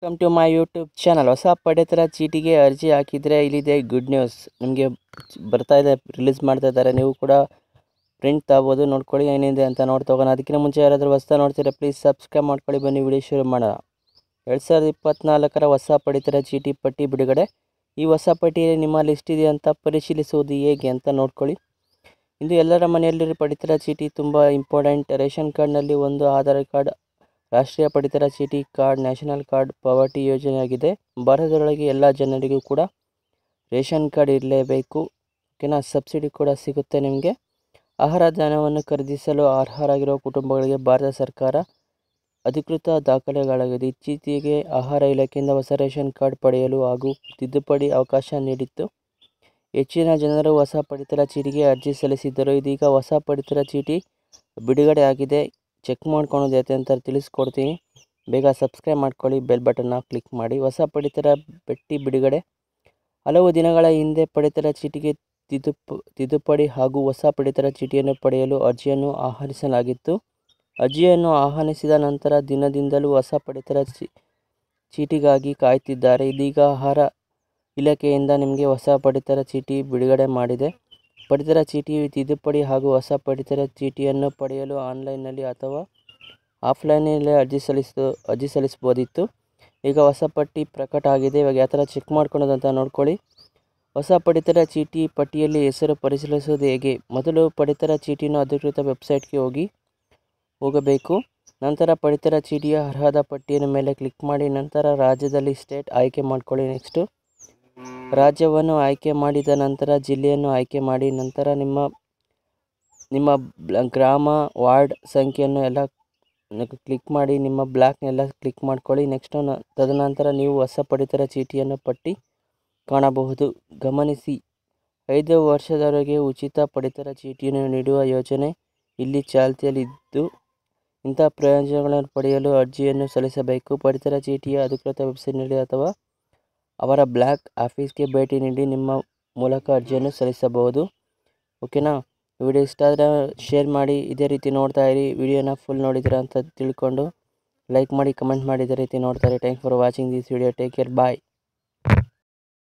Welcome to my YouTube channel. ಹೊಸ ಪಡಿತರ ಚೀಟಿಗೆ ಅರ್ಜಿ ಹಾಕಿದರೆ ಇಲ್ಲಿದೆ ಗುಡ್ ನ್ಯೂಸ್. ನಿಮಗೆ ಬರ್ತಾ ಇದೆ, ರಿಲೀಸ್ ಮಾಡ್ತಾ ಇದ್ದಾರೆ. ನೀವು ಕೂಡ ಪ್ರಿಂಟ್ ತಗೋಬೋದು. ನೋಡ್ಕೊಳ್ಳಿ ಏನಿದೆ ಅಂತ ನೋಡ್ತಾ ಹೋಗೋಣ. ಅದಕ್ಕಿಂತ ಮುಂಚೆ ಯಾರಾದರೂ ಹೊಸ ನೋಡ್ತೀರಾ ಪ್ಲೀಸ್ ಸಬ್ಸ್ಕ್ರೈಬ್ ಮಾಡ್ಕೊಳ್ಳಿ. ಬನ್ನಿ ವಿಡಿಯೋ ಶುರು ಮಾಡೋಣ. 2024ರ ಹೊಸ ಪಡಿತರ ಚೀಟಿ ಪಟ್ಟಿ ಬಿಡುಗಡೆ. ಈ ಹೊಸ ಪಟ್ಟಿಯಲ್ಲಿ ನಿಮ್ಮ ಲಿಸ್ಟ್ ಇದೆ ಅಂತ ಪರಿಶೀಲಿಸುವುದು ಹೇಗೆ ಅಂತ ನೋಡ್ಕೊಳ್ಳಿ. ಇಂದು ಎಲ್ಲರ ಮನೆಯಲ್ಲಿ ಪಡಿತರ ಚೀಟಿ ತುಂಬ ಇಂಪಾರ್ಟೆಂಟ್. ರೇಷನ್ ಕಾರ್ಡ್ನಲ್ಲಿ ಒಂದು, ಆಧಾರ್ ಕಾರ್ಡ್, ರಾಷ್ಟ್ರೀಯ ಪಡಿತರ ಚೀಟಿ ಕಾರ್ಡ್, ನ್ಯಾಷನಲ್ ಕಾರ್ಡ್ ಪಾವತಿ ಯೋಜನೆಯಾಗಿದೆ. ಭಾರತದೊಳಗೆ ಎಲ್ಲ ಜನರಿಗೂ ಕೂಡ ರೇಷನ್ ಕಾರ್ಡ್ ಇರಲೇಬೇಕು. ಓಕೆನಾ. ಸಬ್ಸಿಡಿ ಕೂಡ ಸಿಗುತ್ತೆ ನಿಮಗೆ. ಆಹಾರ ಧಾನ್ಯವನ್ನು ಖರೀದಿಸಲು ಅರ್ಹರಾಗಿರುವ ಕುಟುಂಬಗಳಿಗೆ ಭಾರತ ಸರ್ಕಾರ ಅಧಿಕೃತ ದಾಖಲೆಗಳಾಗಿದೆ. ಇತ್ತೀಚೆಗೆ ಆಹಾರ ಇಲಾಖೆಯಿಂದ ಹೊಸ ರೇಷನ್ ಕಾರ್ಡ್ ಪಡೆಯಲು ಹಾಗೂ ತಿದ್ದುಪಡಿ ಅವಕಾಶ ನೀಡಿತ್ತು. ಹೆಚ್ಚಿನ ಜನರು ಹೊಸ ಪಡಿತರ ಚೀಟಿಗೆ ಅರ್ಜಿ ಸಲ್ಲಿಸಿದ್ದರು. ಇದೀಗ ಹೊಸ ಪಡಿತರ ಚೀಟಿ ಬಿಡುಗಡೆ ಆಗಿದೆ. ಚೆಕ್ ಮಾಡ್ಕೊಳೋದು ಯಾಕೆ ಅಂತ ತಿಳಿಸ್ಕೊಡ್ತೀನಿ. ಬೇಗ ಸಬ್ಸ್ಕ್ರೈಬ್ ಮಾಡ್ಕೊಳ್ಳಿ, ಬೆಲ್ ಬಟನ್ನ ಕ್ಲಿಕ್ ಮಾಡಿ. ಹೊಸ ಪಡಿತರ ಪಟ್ಟಿ ಬಿಡುಗಡೆ. ಹಲವು ದಿನಗಳ ಹಿಂದೆ ಪಡಿತರ ಚೀಟಿಗೆ ತಿದ್ದುಪಡಿ ಹಾಗೂ ಹೊಸ ಪಡಿತರ ಚೀಟಿಯನ್ನು ಪಡೆಯಲು ಅರ್ಜಿಯನ್ನು ಆಹ್ವಾನಿಸಲಾಗಿತ್ತು. ಅರ್ಜಿಯನ್ನು ಆಹ್ವಾನಿಸಿದ ನಂತರ ದಿನದಿಂದಲೂ ಹೊಸ ಪಡಿತರ ಚೀಟಿಗಾಗಿ ಕಾಯ್ತಿದ್ದಾರೆ. ಇದೀಗ ಆಹಾರ ಇಲಾಖೆಯಿಂದ ನಿಮಗೆ ಹೊಸ ಪಡಿತರ ಚೀಟಿ ಬಿಡುಗಡೆ ಮಾಡಿದೆ. ಪಡಿತರ ಚೀಟಿ ತಿದ್ದುಪಡಿ ಹಾಗೂ ಹೊಸ ಪಡಿತರ ಚೀಟಿಯನ್ನು ಪಡೆಯಲು ಆನ್ಲೈನ್ನಲ್ಲಿ ಅಥವಾ ಆಫ್ಲೈನಲ್ಲಿ ಅರ್ಜಿ ಸಲ್ಲಿಸಬಹುದಿತ್ತು. ಈಗ ಹೊಸ ಪಟ್ಟಿ ಪ್ರಕಟ ಆಗಿದೆ. ಇವಾಗ ಯಾವ ಥರ ಚೆಕ್ ಮಾಡ್ಕೊಳೋದಂತ ನೋಡ್ಕೊಳ್ಳಿ. ಹೊಸ ಪಡಿತರ ಚೀಟಿ ಪಟ್ಟಿಯಲ್ಲಿ ಹೆಸರು ಪರಿಶೀಲಿಸುವುದು ಹೇಗೆ? ಮೊದಲು ಪಡಿತರ ಚೀಟಿನ ಅಧಿಕೃತ ವೆಬ್ಸೈಟ್ಗೆ ಹೋಗಬೇಕು. ನಂತರ ಪಡಿತರ ಚೀಟಿಯ ಅರ್ಹತಾ ಪಟ್ಟಿಯ ಮೇಲೆ ಕ್ಲಿಕ್ ಮಾಡಿ. ನಂತರ ರಾಜ್ಯದಲ್ಲಿ ಸ್ಟೇಟ್ ಆಯ್ಕೆ ಮಾಡ್ಕೊಳ್ಳಿ. ನೆಕ್ಸ್ಟು ರಾಜ್ಯವನ್ನು ಆಯ್ಕೆ ಮಾಡಿದ ನಂತರ ಜಿಲ್ಲೆಯನ್ನು ಆಯ್ಕೆ ಮಾಡಿ. ನಂತರ ನಿಮ್ಮ ಗ್ರಾಮ, ವಾರ್ಡ್ ಸಂಖ್ಯೆಯನ್ನು ಎಲ್ಲ ಕ್ಲಿಕ್ ಮಾಡಿ. ನಿಮ್ಮ ಬ್ಲಾಕ್ನೆಲ್ಲ ಕ್ಲಿಕ್ ಮಾಡ್ಕೊಳ್ಳಿ. ನೆಕ್ಸ್ಟು ತದನಂತರ ನೀವು ಹೊಸ ಪಡಿತರ ಚೀಟಿಯನ್ನು ಪಟ್ಟಿ ಕಾಣಬಹುದು. ಗಮನಿಸಿ, 5 ವರ್ಷದವರೆಗೆ ಉಚಿತ ಪಡಿತರ ಚೀಟಿಯನ್ನು ನೀಡುವ ಯೋಜನೆ ಇಲ್ಲಿ ಚಾಲ್ತಿಯಲ್ಲಿದ್ದು, ಇಂಥ ಪ್ರಯೋಜನಗಳನ್ನು ಪಡೆಯಲು ಅರ್ಜಿಯನ್ನು ಸಲ್ಲಿಸಬೇಕು. ಪಡಿತರ ಚೀಟಿಯ ಅಧಿಕೃತ ವೆಬ್ಸೈಟ್ನಲ್ಲಿ ಅಥವಾ ಅವರ ಬ್ಲಾಕ್ ಆಫೀಸ್ಗೆ ಭೇಟಿ ನೀಡಿ ನಿಮ್ಮ ಮೂಲಕ ಅರ್ಜಿಯನ್ನು ಸಲ್ಲಿಸಬಹುದು. ಓಕೆನಾ. ವಿಡಿಯೋ ಇಷ್ಟ ಆದರೆ ಶೇರ್ ಮಾಡಿ. ಇದೇ ರೀತಿ ನೋಡ್ತಾ ಇರಿ. ವಿಡಿಯೋನ ಫುಲ್ ನೋಡಿದ್ದೀರಾ ಅಂತ ತಿಳ್ಕೊಂಡು ಲೈಕ್ ಮಾಡಿ, ಕಮೆಂಟ್ ಮಾಡಿ. ಇದೇ ರೀತಿ ನೋಡ್ತಾ ಇರಿ. Thanks for watching this video. Take care. Bye.